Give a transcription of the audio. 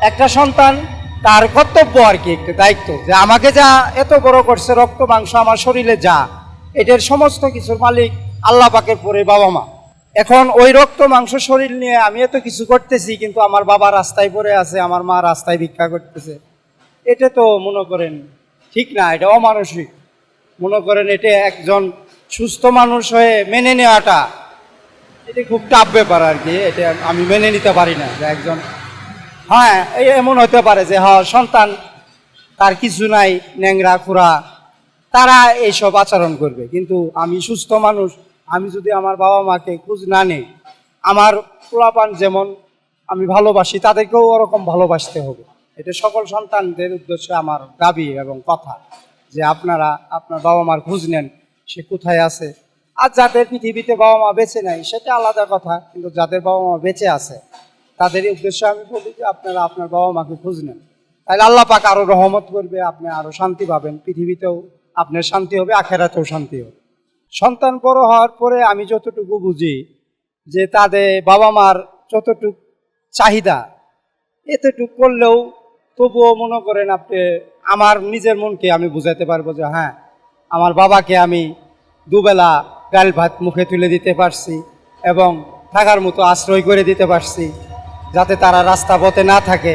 একটা সন্তান তার কর্তব্য আর কি, একটা দায়িত্ব, যে আমাকে যা এত বড় করছে, রক্ত মাংস আমার শরীরে যা, এটার সমস্ত কিছুর মালিক আল্লাহ পাকের পরে বাবা মা। এখন ওই রক্ত মাংস শরীর নিয়ে আমি এত কিছু করতেছি, কিন্তু আমার বাবা রাস্তায় পড়ে আছে, আমার মা রাস্তায় ভিক্ষা করতেছে। এটা তো মনে করেন ঠিক না, এটা অমানসিক। মনে করেন এটা একজন সুস্থ মানুষ হয়ে মেনে নেওয়াটা, এটা খুব টাফ ব্যাপার আর কি। এটা আমি মেনে নিতে পারি না যে একজন, হ্যাঁ এমন হতে পারে যে হ্যাঁ সন্তান তার কিছু নাই, ন্যাংরা খুঁড়া, তারা এইসব আচরণ করবে। কিন্তু আমি সুস্থ মানুষ, আমি যদি আমার বাবা মাকে খোঁজ না নেই, আমার পোলাপান যেমন আমি ভালোবাসি, তাদেরকেও ওরকম ভালোবাসতে হবে। এটা সকল সন্তানদের উদ্দেশ্যে আমার দাবি এবং কথা, যে আপনারা আপনার বাবা মার খোঁজ নেন, সে কোথায় আছে। আর যাদের পৃথিবীতে বাবা মা বেঁচে নাই সেটা আলাদা কথা, কিন্তু যাদের বাবা মা বেঁচে আছে তাদের উদ্দেশ্যে আমি বলি যে আপনারা আপনার বাবা মাকে খোঁজ নেন। তাহলে আল্লাহ পাক আরো রহমত করবে, আপনি আরো শান্তি পাবেন, পৃথিবীতেও আপনার শান্তি হবে, আখেরাতেও শান্তি হবে। সন্তান বড় হওয়ার পরে আমি যতটুকু বুঝি যে তাদের বাবা মার যতটুক চাহিদা, এতটুক করলেও তবুও মনে করেন আপনি, আমার নিজের মনকে আমি বুঝাতে পারবো যে হ্যাঁ আমার বাবাকে আমি দুবেলা ডাল ভাত মুখে তুলে দিতে পারছি এবং থাকার মতো আশ্রয় করে দিতে পারছি, যাতে তারা রাস্তা পথে না থাকে।